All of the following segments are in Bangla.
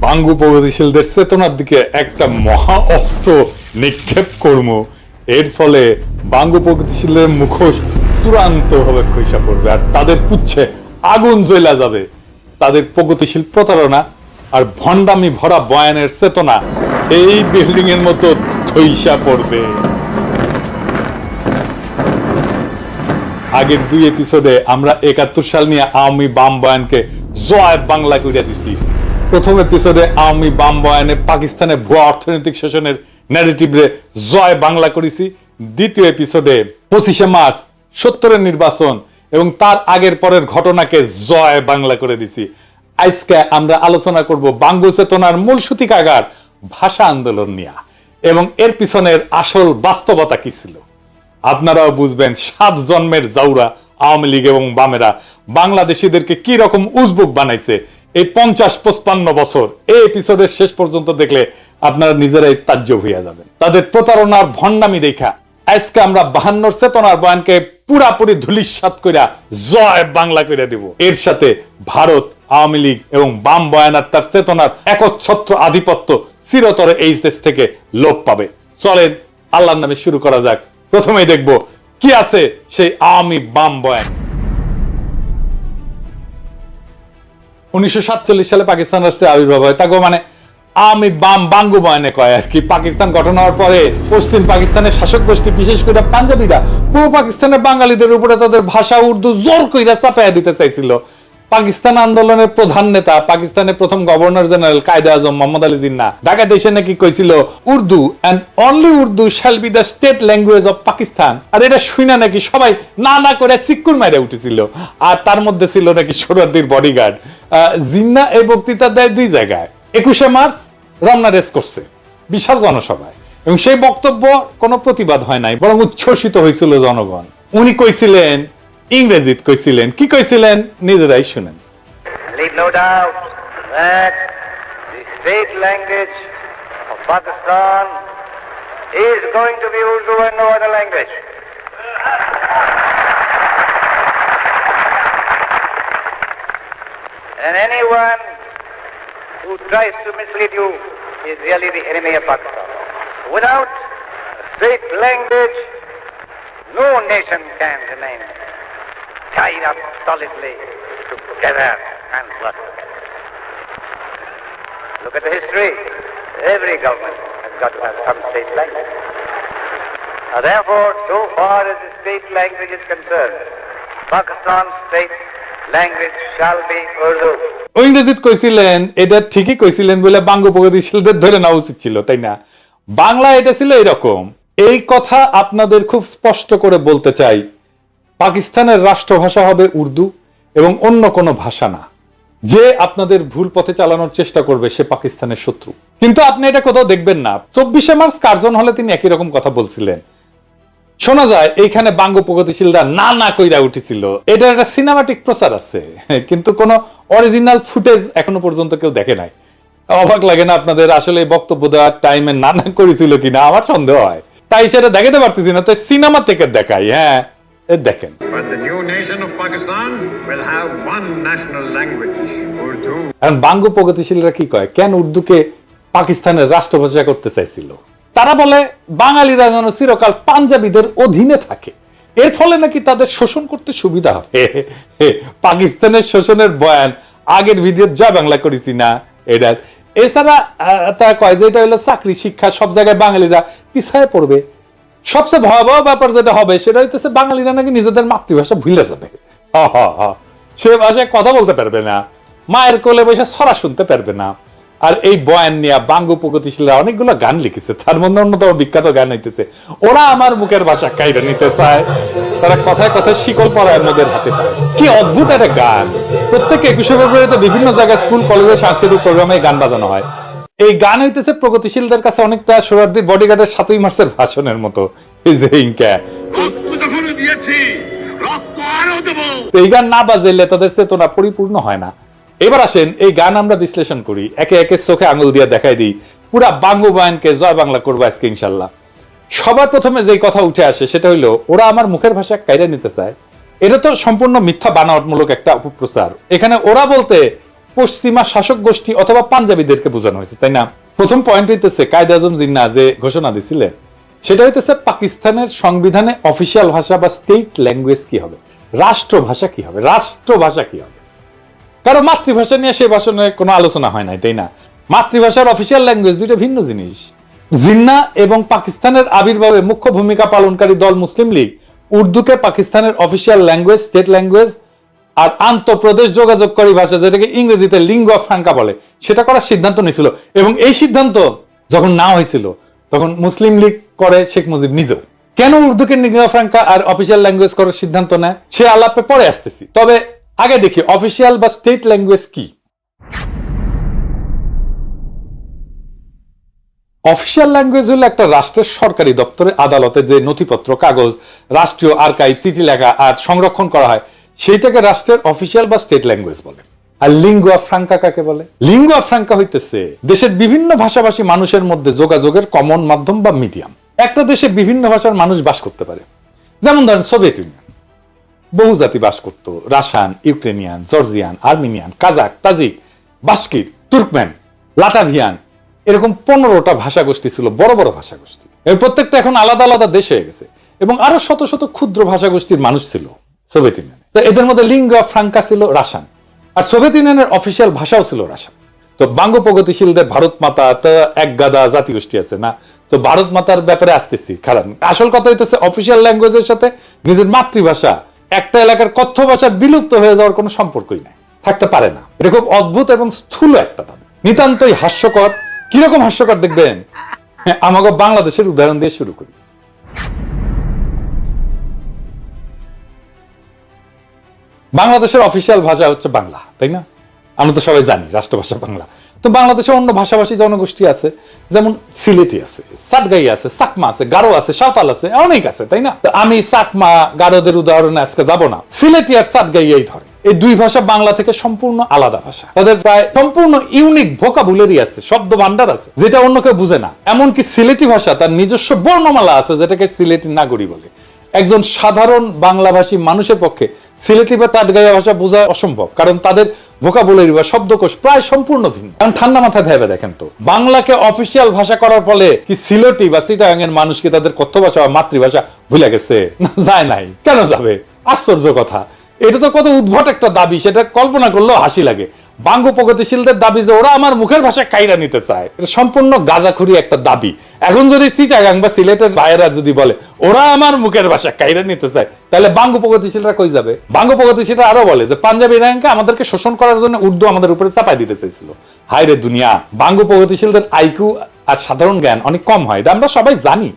বাঙ্গু প্রগতিশীলদের চেতনার দিকে একটা মহা অস্ত্র নিক্ষেপ করবো, এর ফলে বাঙ্গু প্রগতিশীলদের মুখোশ চূড়ান্ত ভাবে খসে পড়বে আর তাদের পুচ্ছে আগুন জ্বলা যাবে। তাদের প্রগতিশীল প্রতারণা আর ভণ্ডামি ভরা বয়ানের চেতনা এই বিল্ডিং এর মতো ধইসা পড়বে। আগের 2 এপিসোডে আমরা 71 সাল নিয়ে আওয়ামী বাম বয়ানকে জয় বাংলা কইরা দিছি। প্রথম এপিসোডে আওয়ামী বাম বয়ানে পাকিস্তানের ভুয়া অর্থনৈতিক শাসনের ন্যারেটিভে জয় বাংলা করেছি। দ্বিতীয় এপিসোডে 25শে মার্চ 70-এর নির্বাচন এবং তার আগের পরের ঘটনাকে জয় বাংলা করে দিছি। আজকে আমরা আলোচনা করব বাঙ্গু চেতনার মূল সূতিকাগার ভাষা আন্দোলন নিয়ে এবং এর পিছনের আসল বাস্তবতা কি ছিল। আপনারাও বুঝবেন 7 জন্মের জাউরা আওয়ামী লীগ এবং বামেরা বাংলাদেশিদেরকে কি রকম উজবুক বানাইছে এই 50-55 বছর। এই এপিসোডের শেষ পর্যন্ত দেখলে আপনারা নিজেরাই তাজ্জব হইয়া যাবেন। তাদের প্রতারণার ভণ্ডামি দেখা আজকে আমরা 52 চেতনার বয়ানকে পুরাপুরি ধূলিসাৎ কইরা জয় বাংলা কইরা দেব। এর সাথে ভারত, আওয়ামী লীগ এবং বাম বয়ান আর তার চেতনার একচ্ছত্র আধিপত্য চিরতরে এই দেশ থেকে লোপ পাবে। চলেন আল্লাহর নামে শুরু করা যাক। প্রথমেই দেখব কি আছে সেই আওয়ামী বাম বয়ান। 1947 সালে পাকিস্তান রাষ্ট্রের আবির্ভাব হয়। তাকে মানে আওয়ামী বাম বাঙ্গু বয়ানে কয় আর কি। পাকিস্তান গঠন হওয়ার পরে পশ্চিম পাকিস্তানের শাসক গোষ্ঠী, বিশেষ করে পাঞ্জাবিরা পূর্ব পাকিস্তানের বাঙালিদের উপরে তাদের ভাষা উর্দু জোর কইরা চাপাইয়া দিতে চাইছিল। পাকিস্তান আন্দোলনের প্রধান নেতা, পাকিস্তানের প্রথম গভর্নর জেনারেল কায়েদে আজম মোহাম্মদ আলী জিন্না ঢাকাতে এসে নাকি কইছিল Urdu and only Urdu shall be the state language of Pakistan. আর এটা শুনা নাকি সবাই না না করে চিক্কুর মাইরে উঠেছিল। আর তার মধ্যে ছিল নাকি সোহরাওয়ার্দীর বডিগার্ড। জিন্না এই বক্তৃতা দেয় 2 জায়গায়। 21শে মার্চ রমনা রেস করছে বিশাল জনসভায় এবং সেই বক্তব্য কোনো প্রতিবাদ হয় নাই, বরং উচ্ছ্বসিত হয়েছিল জনগণ। উনি কইছিলেন, ইংরেজিতে কইছিলেন, কি কইছিলেন নিজেরাই শুনেন। Leave no doubt that the state language of Pakistan is going to be Urdu and no other language. And anyone who tries to mislead you is really the enemy of Pakistan. Without state language, no nation can remain tied up solidly together and prosper. Look at the history. Every government has got to have some state language. Therefore, so far as the state language is concerned, Pakistan's state language shall be Urdu. ইংরেজিতে কইছিলেন, এটা ঠিকই কইছিলেন বলে বাঙ্গু প্রগতিশীলদের ধরে নেওয়া উচিত ছিল, তাই না? বাংলা এটা ছিল এরকম। এই কথা আপনাদের খুব স্পষ্ট করে বলতে চাই, পাকিস্তানের রাষ্ট্রভাষা হবে উর্দু এবং অন্য কোনো ভাষা না। যে আপনাদের ভুল পথে চালানোর চেষ্টা করবে সে পাকিস্তানের শত্রু। কিন্তু আপনি এটা কোথাও দেখবেন না। 24শে মার্চ কার্জন হলে তিনি একই রকম কথা বলছিলেন। শোনা যায় এইখানে বাঙ্গু প্রগতিশীলরা না না কইরা উঠেছিল। এটা একটা সিনেমাটিক প্রচার আছে, কিন্তু কোনো অরিজিনাল ফুটেজ এখনো পর্যন্ত কেউ দেখে নাই। অবাক লাগে না আপনাদের? আসলে বক্তব্য দেওয়ার টাইমে না না করেছিল কিনা আমার সন্দেহ হয়, তাই সেটা দেখাতে পারতেছি না, তাই সিনেমা থেকে দেখাই। হ্যাঁ, দেখেন। But the new nation of Pakistan will have one national language, Urdu. এখন বাঙ্গু প্রগতিশীলরা কি কয়, কেন উর্দুকে পাকিস্তানের রাষ্ট্রভাষা করতে চাইছিল? তারা বলে বাঙালিরা যেন চিরকাল পাঞ্জাবিদের অধীনে থাকে, এর ফলে নাকি তাদের শোষণ করতে সুবিধা হবে। পাকিস্তানের শোষণের বয়ান আগের ভিডিও জয় বাংলা করেছি না এটা। এছাড়া তা কয় যে এটা হলো চাকরি, শিক্ষা, সব জায়গায় বাঙালিরা পিছায় পড়বে। সবচেয়ে ভয়াবহ ব্যাপার যেটা হবে সেটা হইতেছে বাঙালিরা নাকি নিজেদের মাতৃভাষা ভুলে যাবে। সে ভাষায় কথা বলতে পারবে না, মায়ের কোলে বসে ছড়া শুনতে পারবে না। আর এই বয়ান নিয়ে বাঙ্গু প্রগতিশীলরা অনেকগুলো গান লিখেছে, তার মধ্যে অন্যতম বিখ্যাত গান হইতেছে ওরা আমার মুখের ভাষা কাইরা নিতে চায়, তারা কথায় কথায় শিকল পরায় মোদের হাতে পায়। কি অদ্ভুত একটা গান। প্রত্যেক 21শে ফেব্রুয়ারিতে বিভিন্ন জায়গায় স্কুল, কলেজে সাংস্কৃতিক প্রোগ্রামে গান বাজানো হয়। এই গান হইতেছে প্রগতিশীলদের কাছে অনেকটা সোহরাওয়ার্দীর বডিগার্ডের 7ই মার্চের ভাষণের মতো। এই গান না বাজাইলে তাদের চেতনা পরিপূর্ণ হয় না। এবার আসেন এই গান আমরা বিশ্লেষণ করি, একে একে চোখে আঙুল দিয়ে দেখাই দিই। পুরা বাঙ্গু বয়ানকে জয় বাংলা করবো আজকে ইনশাল্লাহ। সবার প্রথমে যে কথা উঠে আসে সেটা হইলো ওরা আমার মুখের ভাষা কাইরা নিতে চায়। এটা তো সম্পূর্ণ মিথ্যা বানাওয়াটমূলক একটা অপপ্রচার। এখানে ওরা বলতে পশ্চিমা শাসক গোষ্ঠী অথবা পাঞ্জাবিদেরকে বোঝানো হয়েছে, তাই না? প্রথম পয়েন্ট হইতেছে কায়েদ আজম জিন্নাহ যে ঘোষণা দিছিলেন সেটা হইতেছে পাকিস্তানের সংবিধানে অফিসিয়াল ভাষা বা স্টেট ল্যাঙ্গুয়েজ কি হবে, রাষ্ট্রভাষা কি হবে, রাষ্ট্রভাষা কি হবে। কারণ মাতৃভাষা নিয়ে সে ভাষণে কোনো আলোচনা হয় নাই, তাই না? মাতৃভাষার অফিসিয়াল ল্যাঙ্গুয়েজ দুইটা ভিন্ন জিনিস। জিন্নাহ এবং পাকিস্তানের আবির্ভাবে মুখ্য ভূমিকা পালনকারী দল মুসলিম লীগ উর্দুকে পাকিস্তানের অফিসিয়াল ল্যাঙ্গুয়েজ, স্টেট ল্যাঙ্গুয়েজ আর আন্তঃপ্রদেশ যোগাযোগকারী ভাষা, যেটাকে ইংরেজিতে লিঙ্গুয়া ফ্রাঙ্কা বলে, সেটা করার সিদ্ধান্ত নিয়েছিল। এবং এই সিদ্ধান্ত যখন না হয়েছিল তখন মুসলিম লীগ করে শেখ মুজিব নিজেও। কেন উর্দুকে লিঙ্গুয়া ফ্রাঙ্কা আর অফিসিয়াল ল্যাঙ্গুয়েজ করার সিদ্ধান্ত নেয় সে আলাপে পরে আসতেছি, তবে আগে দেখি অফিসিয়াল বা স্টেট ল্যাঙ্গুয়েজ কি। অফিসিয়াল ল্যাঙ্গুয়েজ হলো একটা রাষ্ট্রের সরকারি দপ্তরে, আদালতে যে নথিপত্র, কাগজ, রাষ্ট্রীয় আর্কাইভ, চিঠি লেখা আর সংরক্ষণ করা হয় সেইটাকে রাষ্ট্রের অফিসিয়াল বা স্টেট ল্যাঙ্গুয়েজ বলে। আর লিঙ্গুয়া ফ্রাঙ্কা কাকে বলে? লিঙ্গুয়া ফ্রাঙ্কা হইতেছে দেশের বিভিন্ন ভাষাভাষী মানুষের মধ্যে যোগাযোগের কমন মাধ্যম বা মিডিয়াম। একটা দেশে বিভিন্ন ভাষার মানুষ বাস করতে পারে, যেমন ধরেন সোভিয়েত ইউনিয়ন, বহু জাতি বাস করত, Russian, Ukrainian, Georgian, Armenian, Kazakh, Tajik, Bashkir, Turkmen, Latvian, এরকম 15টা ভাষা গোষ্ঠী ছিল, বড় বড় ভাষা গোষ্ঠী। এর প্রত্যেকটা এখন আলাদা আলাদা দেশ হয়ে গেছে এবং আরো শত শত ক্ষুদ্র ভাষা গোষ্ঠীর মানুষ ছিল সোভিয়েত ইউনিয়নে। তো এদের মধ্যে লিঙ্গুয়া ফ্রাঙ্কা ছিল রাশিয়ান, আর সোভিয়েত ইউনিয়নের অফিসিয়াল ভাষাও ছিল রাশিয়ান। তো বাঙ্গ প্রগতিশীলদের ভারত মাতা তো এক গাদা জাতিগোষ্ঠী আছে না, তো ভারত মাতার ব্যাপারে আসতেছি। কারণ আসল কথা হইতেছে অফিসিয়াল ল্যাঙ্গুয়েজের সাথে নিজের মাতৃভাষা, একটা এলাকার কথ্য ভাষা বিলুপ্ত হয়ে যাওয়ার কোনো সম্পর্কই নাই, থাকতে পারে না। এটা খুব অদ্ভুত এবং স্থূল একটা দাবি, নিতান্তই হাস্যকর। কিরকম হাস্যকর দেখবেন, আমাকে বাংলাদেশের উদাহরণ দিয়ে শুরু করি। বাংলাদেশের অফিসিয়াল ভাষা হচ্ছে বাংলা, তাই না? আমরা তো সবাই জানি রাষ্ট্রভাষা বাংলা। তো বাংলাদেশে অন্য ভাষাভাষী জনগোষ্ঠী আছে, যেমন সিলেটি আছে, সাতগাই আছে, চাকমা আছে, গারো আছে, সাঁওতাল আছে, অনেক আছে, তাই না? আমি চাকমা গারোদের উদাহরণে আজকে যাব না, সিলেটি আর সাতগাই এই ধরে। এই দুই ভাষা বাংলা থেকে সম্পূর্ণ আলাদা ভাষা, তাদের প্রায় সম্পূর্ণ ইউনিক ভোকাবুলারি আছে, শব্দ ভান্ডার আছে, যেটা অন্য কেউ বুঝে না। এমনকি সিলেটি ভাষা তার নিজস্ব বর্ণমালা আছে, যেটাকে সিলেটি নাগরী বলে। একজন সাধারণ বাংলাভাষী মানুষের পক্ষে সিলেটি বা তাটগাইয়া ভাষা বোঝা অসম্ভব, কারণ তাদের ভোকাবুলারি বা শব্দকোষ প্রায় সম্পূর্ণ ভিন্ন। কারণ ঠান্ডা মাথায় ভেবে দেখেন তো, বাংলাকে অফিসিয়াল ভাষা করার ফলে কি সিলেটি বা চিটাগাং এর মানুষ কি তাদের কথ্য ভাষা বা মাতৃভাষা ভুলে গেছে? না, যায় নাই। কেন যাবে? আশ্চর্য কথা। এটা তো কত উদ্ভট একটা দাবি, সেটা কল্পনা করলেও হাসি লাগে। বাঙ্গ প্রগতিশীলদের দাবি যে ওরা আমার মুখের ভাষা কাইরা নিতে চায়, এটা সম্পূর্ণ গাঁজাখুরি একটা দাবি। এখন যদি চিটাগাং বা সিলেটের ভাইয়েরা যদি বলে ওরা আমার মুখের ভাষা কাইরা নিতে চায়, তাহলে বাঙ্গ প্রগতিশীলরা কই যাবে? বাঙ্গ প্রগতিশীলরা আরো বলে যে পাঞ্জাবি ইরানকে আমাদেরকে শোষণ করার জন্য উর্দু আমাদের উপরে চাপাই দিতে চাইছিল। হায় রে দুনিয়া! বাঙ্গ প্রগতিশীলদের আইকিউ আর সাধারণ জ্ঞান অনেক কম হয়, এটা আমরা সবাই জানি।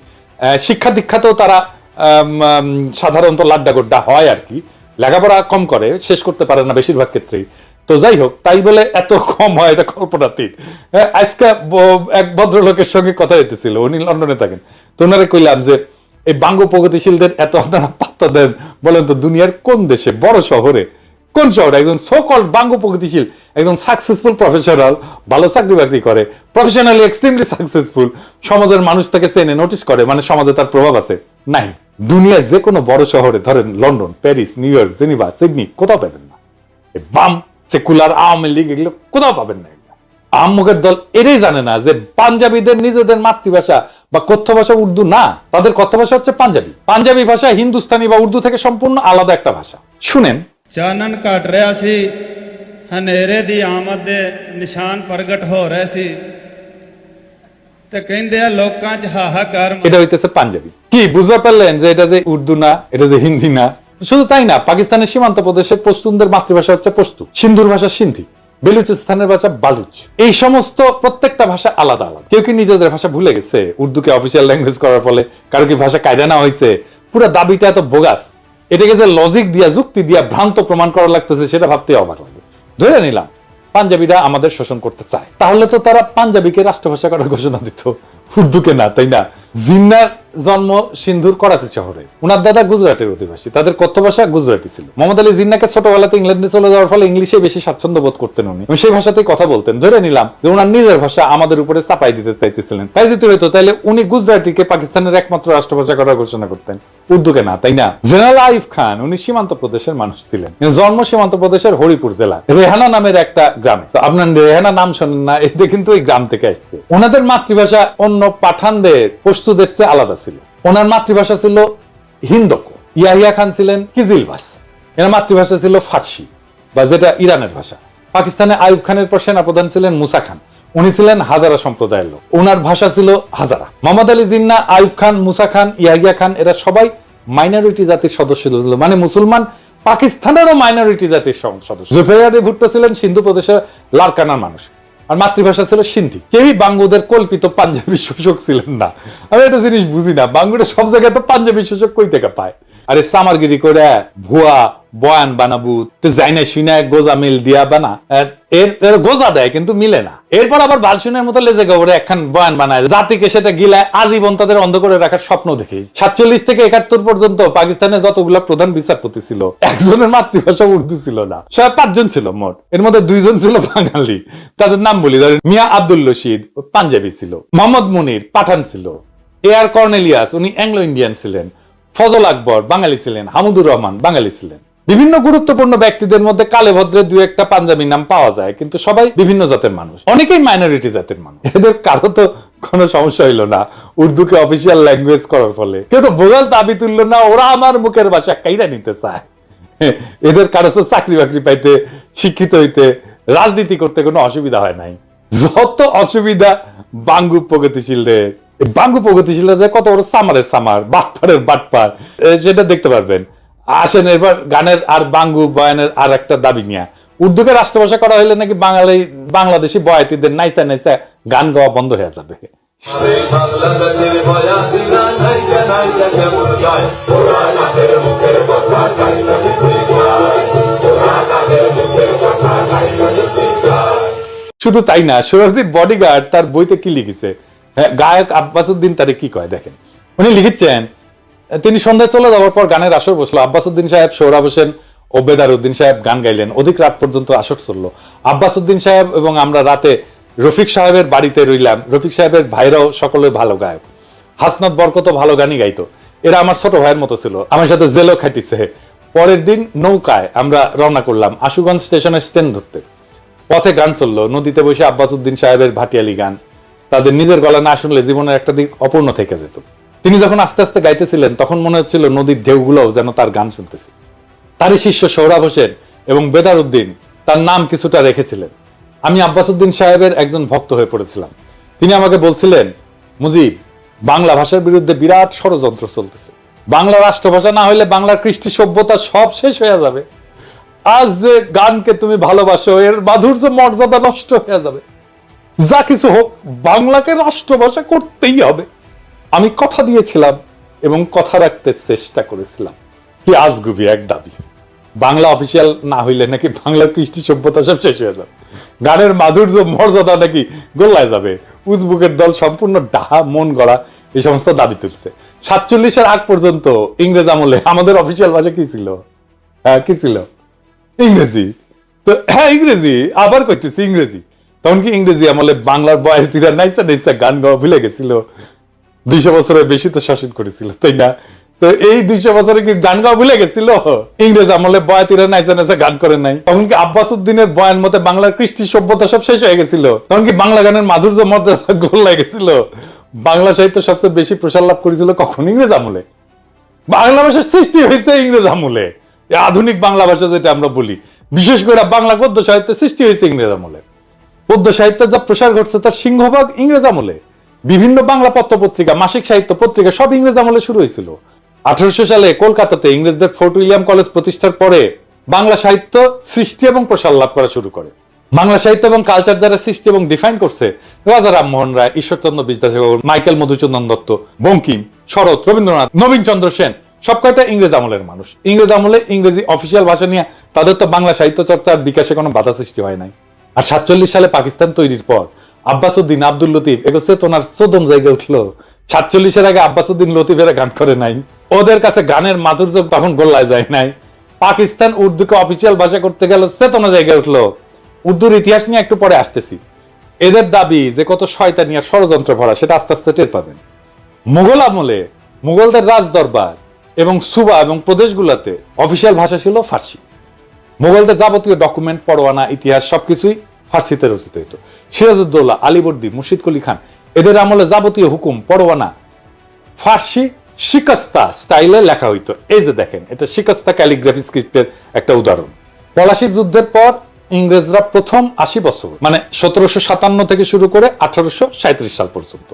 শিক্ষা দীক্ষাতেও তারা সাধারণত লাড্ডা গোড্ডা হয় আর কি, লেখাপড়া কম করে, শেষ করতে পারে না বেশিরভাগ ক্ষেত্রেই। তো যাই হোক, তাই বলে এত কম হয় এটা কল্পনাতীত। আজকে এক ভদ্রলোকের সঙ্গে কথা হইতেছিল, উনি লন্ডনে থাকেন। তো ওনারে কইলাম যে এই বাঙ্গ প্রগতিশীলদের এত আপনারা পাত্তা দেন, বলেন তো দুনিয়ার কোন দেশে, বড় শহরে, কোন শহরে একজন সো কল্ড বাঙ্গ প্রগতিশীল, একজন সাকসেসফুল প্রফেশনাল, ভালো চাকরি বাকরি করে, প্রফেশনালি এক্সট্রিমলি সাকসেসফুল, সমাজের মানুষ তাকে চেনে, নোটিস করে, মানে সমাজে তার প্রভাব আছে? নাই। দুনিয়ার যে কোনো বড় শহরে, ধরেন London, Paris, new York, Geneva, Sydney, কোথাও পাবেন না। বাম, সেকুলার, আওয়ামী লীগ, এগুলো কোথাও পাবেন না। আহম্মকের দল এটাই জানে না যে পাঞ্জাবিদের নিজেদের মাতৃভাষা বা কথ্য ভাষা উর্দু না, তাদের কথ্য ভাষা হচ্ছে পাঞ্জাবি। পাঞ্জাবি ভাষা হিন্দুস্তানি বা উর্দু থেকে সম্পূর্ণ আলাদা একটা ভাষা। শুনেন, ਚਾਨਣ ਘਟ ਰਿਹਾ ਸੀ, ਹਨੇਰੇ ਦੀ ਆਮਦ ਦੇ ਨਿਸ਼ਾਨ ਪ੍ਰਗਟ ਹੋ ਰਹੇ ਸੀ ਤੇ ਕਹਿੰਦੇ ਆ ਲੋਕਾਂ 'ਚ ਹਾਹਾਕਾਰ। এটা হইতেছে পাঞ্জাবি। কি বুঝতে পারলেন যে এটা যে উর্দু না, এটা যে হিন্দি না? শুধু তাই না, পাকিস্তানের সীমান্ত প্রদেশের পশতুনদের মাতৃভাষা হচ্ছে পশতু, সিন্ধুর ভাষা সিন্ধি, বেলুচিস্তানের ভাষা বালুচ। এই সমস্ত প্রত্যেকটা ভাষা আলাদা আলাদা। কেউ কি নিজেদের ভাষা ভুলে গেছে উর্দুকে অফিসিয়াল ল্যাঙ্গুয়েজ করার ফলে? কারো কি ভাষা কায়দা না হয়েছে? পুরো দাবিটা এত বোগাস, এটাকে যে লজিক দিয়া, যুক্তি দিয়া ভ্রান্ত প্রমাণ করা লাগতেছে, সেটা ভাবতে অবাক লাগে। ধরে নিলাম পাঞ্জাবিরা আমাদের শোষণ করতে চায়, তাহলে তো তারা পাঞ্জাবিকে রাষ্ট্রভাষা করার ঘোষণা দিত, উর্দুকে না, তাই না? জিন্নার জন্ম সিন্ধুর করাচি শহরে, উনার দাদা গুজরাটের অধিবাসী, তাদের কথ্য ভাষা গুজরাটি ছিল। মোহাম্মদ আলী জিন্নাকে ছোটবেলাতে ইংল্যান্ডে চলে যাওয়ার ফলে ইংলিশে বেশি স্বাচ্ছন্দ্য বোধ করতেন উনি, এবং সেই ভাষাতেই কথা বলতেন। ধরে নিলাম যে উনার নিজের ভাষা আমাদের উপরে চাপাই দিতে চাইতেছিলেন। তাই যদি হইতো তাহলে উনি গুজরাটিকে পাকিস্তানের একমাত্র রাষ্ট্রভাষা করার ঘোষণা করতেন, উর্দুকে না, তাই না? জেনারেল আইয়ুব খান উনি সীমান্ত প্রদেশের মানুষ ছিলেন, জন্ম সীমান্ত প্রদেশের হরিপুর জেলা রেহানা নামের একটা গ্রামে। তো আপনার রেহানা নাম শোনেন না, এটা কিন্তু এই গ্রাম থেকে আসছে। ওনাদের মাতৃভাষা অন্য পাঠানদের পশতুদের চেয়ে আলাদা ছিল। ওনার মাতৃভাষা ছিল হিন্দকো। ইয়াহিয়া খান ছিলেন কিজিলবাস, এর মাতৃভাষা ছিল ফার্সি বা যেটা ইরানের ভাষা। পাকিস্তানে আইয়ুব খানের পর সেনাপ্রধান ছিলেন মুসা খান, উনি ছিলেন হাজারা সম্প্রদায়ের লোক, ওনার ভাষা ছিল হাজারা। মোহাম্মদ আলী জিন্নাহ, আইয়ুব খান, মুসা খান, ইয়াহিয়া খান এরা সবাই মাইনরিটি জাতির সদস্য ছিল, মানে মুসলমান পাকিস্তানেরও মাইনরিটি জাতির সদস্য। জুলফিকার আলী ভুট্টো ছিলেন সিন্ধু প্রদেশের লারকানার মানুষ, আর মাতৃভাষা ছিল সিন্ধি। কেউই বাঙ্গুদের কল্পিত পাঞ্জাবি শোষক ছিলেন না। আমি একটা জিনিস বুঝি না, বাঙ্গুরা সব জায়গায় তো পাঞ্জাবি শোষক কই থেকে পায়? আরে সামারগিরি করে ভুয়া বয়ান বানাবু, জাইনা শুনে গোজা মিল দিয়া বানা, এর গোজা দেয় কিন্তু মিলে না। এরপর আবার বালসুনের মতো লেজে গবরে একখান বয়ান বানায়, জাতিকে সেটা গিলায় আজীবন তাদের অন্ধ করে রাখার স্বপ্ন দেখে। 47 থেকে 71 পর্যন্ত পাকিস্তানে যতগুলা প্রধান বিচারপতি ছিল, একজনের মাতৃভাষা উর্দু ছিল না। সবাই 5 জন ছিল মোট, এর মধ্যে 2 জন ছিল বাঙালি। তাদের নাম বলি, মিয়া আব্দুল রশিদ পাঞ্জাবি ছিল, মোহাম্মদ মুনির পাঠান ছিল, এআর কর্নেলিয়াস উনি অ্যাংলো ইন্ডিয়ান ছিলেন, ফজল আকবর বাঙালি ছিলেন, হামুদুর রহমান বাঙালি ছিলেন। বিভিন্ন গুরুত্বপূর্ণ ব্যক্তিদের মধ্যে কালে ভদ্রে 2-1টা পাঞ্জাবি নাম পাওয়া যায়, কিন্তু সবাই বিভিন্ন জাতের মানুষ, অনেকেই মাইনরিটি জাতের মানুষ। এদের কারো তো কোনো সমস্যা হইল না উর্দুকে অফিসিয়াল ল্যাঙ্গুয়েজ করার ফলে, কেউ তো বোঝার দাবি তুললো না, ওরা আমার মুখের ভাষা কাইরা নিতে চায়। এদের কারো তো চাকরি বাকরি পাইতে, শিক্ষিত হইতে, রাজনীতি করতে কোনো অসুবিধা হয় নাই। যত অসুবিধা বাঙ্গু প্রগতিশীলদের। বাঙ্গু প্রগতিশীলরা যে কত বড় সামারের সামার, বাটপারের বাটপার, সেটা দেখতে পারবেন। আসেন এবার গানের আর বাঙ্গু বয়ানের আর একটা দাবি নিয়ে। উর্দুকে রাষ্ট্রভাষা করা হলে নাকি বাংলাদেশি বয়াতিদের নাইসা নাইসা গান গাওয়া বন্ধ হয়ে যাবে। শুধু তাই না, সোহরাওয়ার্দীর বডিগার্ড তার বইতে কি লিখেছে, গায়ক আব্বাস উদ্দিন তারে কি কয় দেখেন। উনি লিখেছেন, তিনি সন্ধ্যায় চলে যাওয়ার পর গানের আসর বসলো। আব্বাস উদ্দিন সাহেব, সোহরাব হোসেন ও বেদার উদ্দিন সাহেব গান গাইলেন। অধিক রাত পর্যন্ত আসর চললো। আব্বাস উদ্দিন সাহেব এবং আমরা রাতে রফিক সাহেবের বাড়িতে রইলাম। রফিক সাহেবের ভাইরাও সকলে ভালো গায়ক, হাসনাত বরকত ভালো গানই গাইতো। এরা আমার ছোট ভাইয়ের মতো ছিল, আমার সাথে জেলও খাটিছে। পরের দিন নৌকায় আমরা রওনা করলাম আশুগঞ্জ স্টেশনের স্ট্যান্ড ধরতে। পথে গান চললো, নদীতে বসে আব্বাস উদ্দিন সাহেবের ভাটিয়ালি গান। তাদের নিজের গলা না শুনলে জীবনের একটা দিক অপূর্ণ থেকে যেত। তিনি যখন আস্তে আস্তে গাইতেছিলেন তখন মনে হচ্ছিল নদীর ঢেউগুলোও যেন তার গান শুনতেছে। তারই শিষ্য সোহরাব হোসেন এবং বেদার উদ্দিন তার নাম কিছুটা রেখেছিলেন। আমি আব্বাস উদ্দিন সাহেবের একজন ভক্ত হয়ে পড়েছিলাম। তিনি আমাকে বলছিলেন, মুজিব, বাংলা ভাষার বিরুদ্ধে বিরাট ষড়যন্ত্র চলতেছে। বাংলা রাষ্ট্রভাষা না হলে বাংলার কৃষ্টি সভ্যতা সব শেষ হয়ে যাবে। আজ যে গানকে তুমি ভালোবাসো এর মাধুর্য মর্যাদা নষ্ট হয়ে যাবে। যা কিছু হোক, বাংলাকে রাষ্ট্রভাষা করতেই হবে। আমি কথা দিয়েছিলাম এবং কথা রাখতে চেষ্টা করেছিলাম। কি আজগুবি এক দাবি, বাংলা অফিসিয়াল না হইলে নাকি বাংলার কৃষ্টি সভ্যতা সব শেষ হয়ে যাবে, গানের মাধুর্য মর্যাদা নাকি গোল্লায় যাবে। উজবুকের দল সম্পূর্ণ ডাহা মন গড়া এই সমস্ত দাবি তুলছে। 47-এর আগ পর্যন্ত ইংরেজ আমলে আমাদের অফিসিয়াল ভাষা কি ছিল? কি ছিল? ইংরেজি। তো ইংরেজি, আবার কইতেছি ইংরেজি। তখন কি ইংরেজি আমলে বাংলার বয়াতিরা নাইসা নাইসা গান গাওয়া ভুলে গেছিল? 200 বছরের বেশি তো শাসন করেছিল, তাই না? তো এই 200 বছরে কি গান গাওয়া ভুলে গেছিল? ইংরেজ আমলে বয়াতিরা নাইসা নাইসা গান করে নাই? তখন কি আব্বাস উদ্দিনের বয়ান মতে বাংলার কৃষ্টি সভ্যতা সব শেষ হয়ে গেছিল? তখন কি বাংলা গানের মাধুর্য মর্যাদা গোল্লায় গেছিল? বাংলা সাহিত্য সবচেয়ে বেশি প্রসার লাভ করেছিল কখন? ইংরেজ আমলে। বাংলা ভাষার সৃষ্টি হয়েছে ইংরেজ আমলে। আধুনিক বাংলা ভাষা যেটা আমরা বলি, বিশেষ করে বাংলা গদ্য সাহিত্যের সৃষ্টি হয়েছে ইংরেজ আমলে। পদ্য সাহিত্যের যা প্রসার ঘটছে তার সিংহভাগ ইংরেজ আমলে। বিভিন্ন বাংলা পত্র পত্রিকা, মাসিক সাহিত্য পত্রিকা সব ইংরেজ আমলে শুরু হয়েছিল। 1800 সালে কলকাতাতে ইংরেজদের ফোর্ট উইলিয়াম কলেজ প্রতিষ্ঠার পরে বাংলা সাহিত্য সৃষ্টি এবং প্রসার লাভ করা শুরু করে। বাংলা সাহিত্য এবং কালচার যারা সৃষ্টি এবং ডিফাইন করছে, রাজা রামমোহন রায়, ঈশ্বরচন্দ্র বিদ্যাসাগর, মাইকেল মধুসূদন দত্ত, বঙ্কিম, শরৎ, রবীন্দ্রনাথ, নবীন চন্দ্র সেন, সব কয়টা ইংরেজ আমলের মানুষ। ইংরেজ আমলে ইংরেজি অফিসিয়াল ভাষা নিয়ে তাদের তো বাংলা সাহিত্য চর্চার বিকাশে কোনো বাধা সৃষ্টি হয় নাই। আর 47 সালে পাকিস্তান তৈরির পর আব্বাসউদ্দিন, আব্দুল লতিফ, এগুলো চেতনার চোদন জায়গায় উঠলো। 47-এর আগে আব্বাসউদ্দিন লতিফেরা গান করে নাই, ওদের কাছে গানের মাধুর্য তখন গোল্লায় যায় নাই। পাকিস্তান উর্দুকে অফিসিয়াল ভাষা করতে গেল, চেতনা জায়গায় উঠলো। উর্দুর ইতিহাস নিয়ে একটু পরে আসতেছি। এদের দাবি যে কত শয়তানি আর ষড়যন্ত্র ভরা, সেটা আস্তে আস্তে টের পাবেন। মুঘল আমলে মুঘলদের রাজ দরবার এবং সুবা এবং প্রদেশগুলোতে অফিসিয়াল ভাষা ছিল ফার্সি। মুঘলদের যাবতীয় ডকুমেন্ট, পরোয়ানা, ইতিহাস সবকিছুই ফার্সিতে রচিত হইত। সিরাজউদ্দৌলা, আলীবর্দী, মুর্শিদ কুলি খান, এদের আমলে যাবতীয় হুকুম, পরোয়ানা ফার্সি শিকস্তা স্টাইলে লেখা হইতো। এই যে দেখেন, এটা শিকস্তা ক্যালিগ্রাফি স্ক্রিপ্টের একটা উদাহরণ। পলাশী যুদ্ধের পর ইংরেজরা প্রথম 80 বছর, মানে 1757 থেকে শুরু করে 1837 সাল পর্যন্ত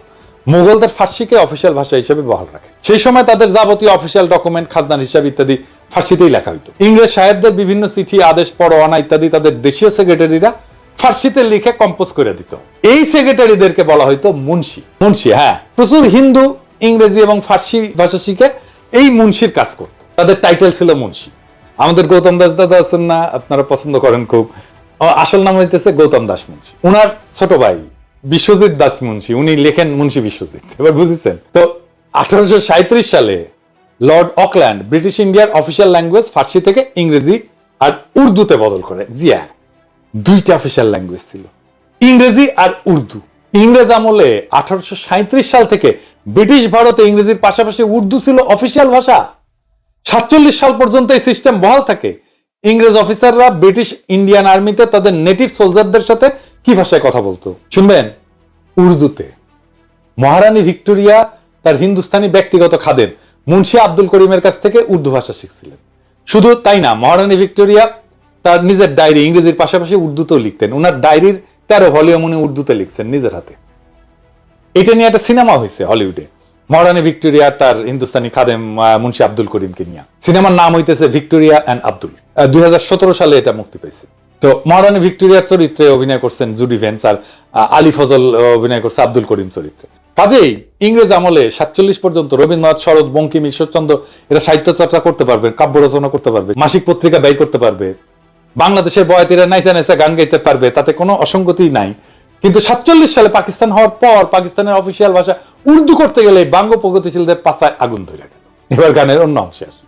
মুঘলদের ফার্সিকে অফিসিয়াল ভাষা হিসেবে বহাল রাখে। সেই সময় তাদের যাবতীয় অফিসিয়াল ডকুমেন্ট, খাজনার হিসাব ইত্যাদি ফার্সিতেই লেখা হইতো। ইংরেজ সাহেবদের বিভিন্ন চিঠি, আদেশ, পরোয়ানা ইত্যাদি তাদের দেশীয় সেক্রেটারিরা ফার্সিতে লিখে কম্পোজ করে দিত। এই সেক্রেটারিদেরকে বলা হইতো মুন্সি। মুন্সি, হ্যাঁ, প্রচুর হিন্দু ইংরেজি এবং ফার্সি ভাষা শিখে এই মুন্সির কাজ করত। তাদের টাইটেল ছিল মুন্সি। আমাদের গৌতম দাস দাদা আছেন না, আপনারা পছন্দ করেন খুব, আসল নাম হইতেছে গৌতম দাস মুন্সি। উনার ছোট ভাই বিশ্বজিৎ দাস মুন্সি, উনি লেখেন মুন্সি বিশ্বজিৎ। এবার বুঝেছেন তো? 1837 সালে লর্ড অকল্যান্ড ব্রিটিশ ইন্ডিয়ার অফিসিয়াল ল্যাঙ্গুয়েজ ফার্সি থেকে ইংরেজি আর উর্দুতে বদল করে। জিয়া, দুইটা অফিসিয়াল ল্যাঙ্গুয়েজ ছিল, ইংরেজি আর উর্দু। ইংরেজ আমলে 1837 সাল থেকে ব্রিটিশ ভারতে ইংরেজির পাশাপাশি উর্দু ছিল অফিসিয়াল ভাষা। 47 সাল পর্যন্ত এই সিস্টেম বহাল থাকে। ইংরেজ অফিসাররা ব্রিটিশ ইন্ডিয়ান আর্মিতে তাদের নেটিভ সোলজারদের সাথে কি ভাষায় কথা বলতো শুনবেন? উর্দুতে। মহারানী ভিক্টোরিয়া তার হিন্দুস্তানি ব্যক্তিগত খাদেম মুন্সি আব্দুল করিমের কাছ থেকে উর্দু ভাষা শিখছিলেন। শুধু তাই না, মহারানী ভিক্টোরিয়া তার নিজের ডায়েরি ইংরেজির পাশাপাশি উর্দুতেও লিখতেন। ওনার ডায়েরির 13 ভলিউম উনি উর্দুতে লিখছেন নিজের হাতে। এটা নিয়ে একটা সিনেমা হয়েছে হলিউডে, মহারানী ভিক্টোরিয়া তার হিন্দুস্তানি খাদেম মুন্সি আব্দুল করিমকে নিয়ে। সিনেমার নাম হইতেছে ভিক্টোরিয়া অ্যান্ড আব্দুল। 2017 সালে এটা মুক্তি পাইছে। তো মহারানী ভিক্টোরিয়ার চরিত্রে অভিনয় করছেন জুডি ভেন্স, আর আলী ফজল অভিনয় করছে আব্দুল করিম চরিত্রে। কাজেই ইংরেজ আমলে 47 পর্যন্ত রবীন্দ্রনাথ, শরৎ, বঙ্কিম, ঈশ্বরচন্দ্র এরা সাহিত্য চর্চা করতে পারবে, কাব্য রচনা করতে পারবে, মাসিক পত্রিকা ব্যয় করতে পারবে, বাংলাদেশের বয়াতিরা নাইচা নাইচা গান গাইতে পারবে, তাতে কোনো অসঙ্গতি নাই। কিন্তু 47 সালে পাকিস্তান হওয়ার পর পাকিস্তানের অফিসিয়াল ভাষা উর্দু করতে গেলে বাঙ্গ প্রগতিশীলদের পাছায় আগুন ধরে গেল। এবার গানের অন্য অংশে আসি।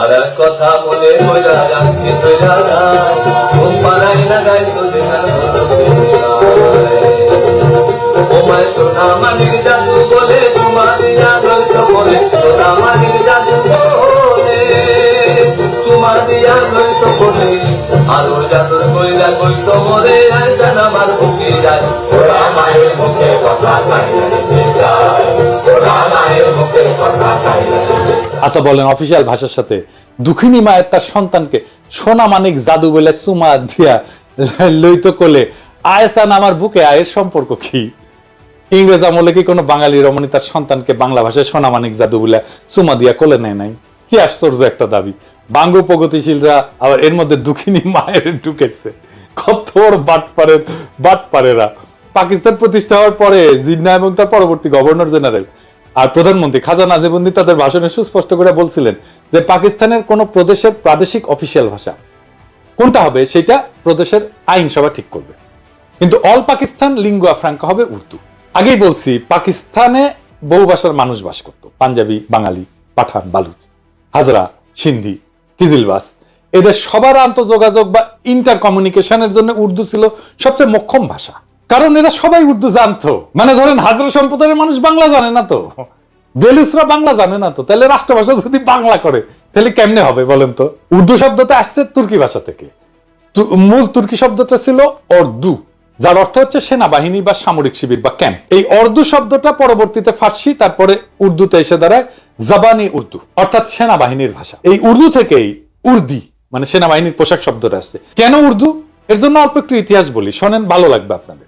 আর কথা মনে কইরা রাখতে কইরা যায় ঘুম পাড়াই লাগাই তোদের ওমায় সোনা মানিক জাদু বলে চুমা দিয়া লইতো বলে সোনা মানিক জাদু বলে চুমা দিয়া লইতো বলে আলো জাদুর কইরা কইতো মরে আর জানা মার বুকে যায় ওরা মায়ের মুখে কথা কাইতে যায় ওরা মায়ের মুখে কথা কাইতে। আচ্ছা বলেন, অফিসিয়াল ভাষার সাথে দুঃখিনী মায়ের তার সন্তানকে সোনা মানিক জাদু বলে চুমা দিয়া লইতো কোলে আয়সান আমার বুকে, আয়ের সম্পর্ক কি? ইংরেজ আমলে কি কোনো বাঙালি রমণী তার সন্তানকে বাংলা ভাষায় সোনা মানিক জাদু বলে চুমা দিয়া কোলে নেয় নাই? কি আশ্চর্য একটা দাবি। বাঙ্গ প্রগতিশীলরা আবার এর মধ্যে দুঃখিনী মায়ের ঢুকেছে। কত বড় বাটপারেরা। পাকিস্তান প্রতিষ্ঠা হওয়ার পরে জিন্নাহ এবং তার পরবর্তী গভর্নর জেনারেল আর প্রধানমন্ত্রী খাজা নাজিবুদ্দিন তাদের ভাষণে সুস্পষ্ট করে বলছিলেন যে পাকিস্তানের কোন প্রদেশের প্রাদেশিক অফিসিয়াল ভাষা কোনটা হবে সেটা প্রদেশের আইনসভা ঠিক করবে, কিন্তু অল পাকিস্তান লিঙ্গুয়া ফ্রাঙ্কা হবে উর্দু। আগেই বলছি, পাকিস্তানে বহু ভাষার মানুষ বাস করত, পাঞ্জাবি, বাঙালি, পাঠান, বালুচ, হাজরা, সিন্ধি, কিজিলবাস। এদের সবার আন্তঃযোগাযোগ বা ইন্টার কমিউনিকেশনের জন্য উর্দু ছিল সবচেয়ে মোক্ষম ভাষা, কারণ এরা সবাই উর্দু জানতো। মানে ধরেন হাজরা সম্প্রদায়ের মানুষ বাংলা জানে না তো, বেলুচরা বাংলা জানে না তো, তাহলে রাষ্ট্রভাষা যদি বাংলা করে তাহলে কেমনে হবে বলেন তো? উর্দু শব্দটা আসছে তুর্কি ভাষা থেকে। মূল তুর্কি শব্দটা ছিল অর্দু, যার অর্থ হচ্ছে সেনাবাহিনী বা সামরিক শিবির বা ক্যাম্প। এই অর্দু শব্দটা পরবর্তীতে ফার্সি, তারপরে উর্দুতে এসে দাঁড়ায় জাবানি উর্দু, অর্থাৎ সেনাবাহিনীর ভাষা। এই উর্দু থেকেই উর্দি মানে সেনাবাহিনীর পোশাক শব্দটা আসছে। কেন উর্দু? এর জন্য অল্প একটু ইতিহাস বলি, শোনেন, ভালো লাগবে আপনাদের।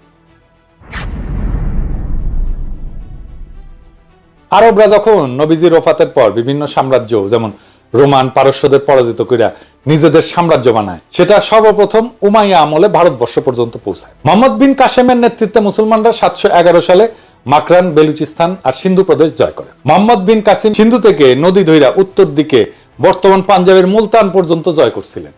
আরবরা যখন নবীজির ওফাতের পর বিভিন্ন সাম্রাজ্য যেমন রোমান, পারস্যদের পরাজিত কইরা নিজেদের সাম্রাজ্য বানায়, সেটা সর্বপ্রথম উমাইয়া আমলে ভারতবর্ষ পর্যন্ত পৌঁছায়। মোহাম্মদ বিন কাসেমের নেতৃত্বে মুসলমানরা 711 সালে মাকরান, বেলুচিস্তান আর সিন্ধু প্রদেশ জয় করে। মোহাম্মদ বিন কাসিম সিন্ধু থেকে নদী ধইরা উত্তর দিকে বর্তমান পাঞ্জাবের মুলতান পর্যন্ত জয় করছিলেন।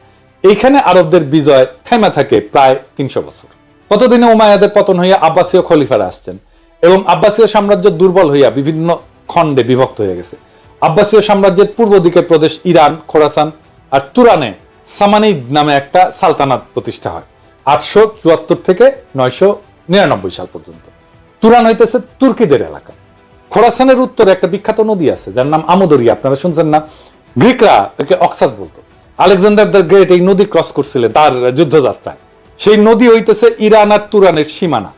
এইখানে আরবদের বিজয় থেমে থাকে প্রায় 300 বছর। ততদিনে উমাইয়াদের পতন হইয়া আব্বাসীয় খলিফারা আসছেন এবং আব্বাসীয় সাম্রাজ্য দুর্বল হইয়া বিভিন্ন খণ্ডে বিভক্ত হয়ে গেছে। আব্বাসীয় সাম্রাজ্যের পূর্ব দিকের প্রদেশ ইরান, খোরাসান আর তুরানে সামানিদ নামে একটা সালতানাত প্রতিষ্ঠা হয় 874 থেকে 999 সাল পর্যন্ত। তুরান হইতেছে তুর্কিদের এলাকা। খোরাসানের উত্তরে একটা বিখ্যাত নদী আছে যার নাম আমুদরিয়া, আপনারা শুনছেন না? গ্রিকরা একে অক্সাস বলতো। আলেকজান্ডার দ্য গ্রেট এই নদী ক্রস করছিলেন তার যুদ্ধযাত্রায়। সেই নদী হইতেছে ইরান আর তুরানের সীমানা।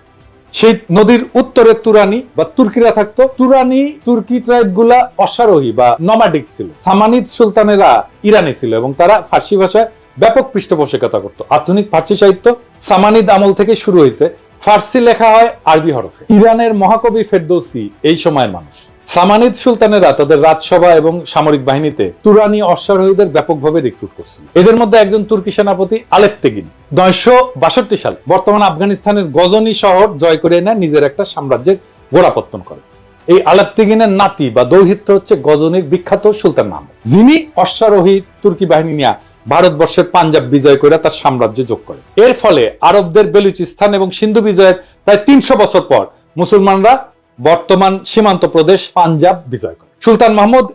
সেই নদীর উত্তরে তুরানি বা তুর্কিরা থাকতো। তুরানি তুর্কি ট্রাইব গুলা অশ্বারোহী বা নমাডিক ছিল। সামানিদ সুলতানেরা ইরানি ছিল এবং তারা ফার্সি ভাষায় ব্যাপক পৃষ্ঠপোষকতা করত। আধুনিক ফার্সি সাহিত্য সামানিদ আমল থেকে শুরু হয়েছে। ফার্সি লেখা হয় আরবি হরফে। ইরানের মহাকবি ফেরদৌসি এই সময়ের মানুষ। সামানিদ সুলতানেরা তাদের রাজসভা এবং সামরিক বাহিনীতে তুরানি অশ্বারোহীদের ব্যাপকভাবে রিক্রুট করছিল। এদের মধ্যে একজন তুর্কি সেনাপতি আলেপ্তেগিন 962 সাল বর্তমান আফগানিস্তানের গজনি শহর জয় করে এনে নিজের একটা সাম্রাজ্যের গোড়াপত্তন করে। এই আলেপ্তেগিনের নাতি বা দৌহিত্র হচ্ছে গজনির বিখ্যাত সুলতান মাহমুদ, যিনি অশ্বারোহী তুর্কি বাহিনী নিয়ে ভারতবর্ষের পাঞ্জাব বিজয় করে তার সাম্রাজ্য যোগ করে। এর ফলে আরবদের বেলুচিস্তান এবং সিন্ধু বিজয়ের প্রায় 300 বছর পর মুসলমানরা বর্তমান সীমান্ত প্রদেশ পাঞ্জাব বিজয় করে। সুলতান মাহমুদ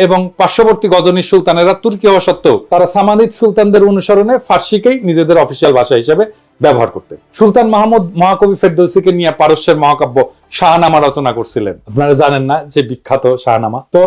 এবং পার্শ্ববর্তী গজনী সুলতানেরা তুর্কি হওয়া সত্ত্বেও তারা সামানিদ সুলতানদের অনুসরণে ফার্সিকেই নিজেদের অফিসিয়াল ভাষা হিসেবে ব্যবহার করতেন। সুলতান মাহমুদ মহাকবি ফেরদৌসিকে নিয়ে পারস্যের মহাকাব্য শাহনামা রচনা করছিলেন। আপনারা জানেন না যে বিখ্যাত শাহনামা? তো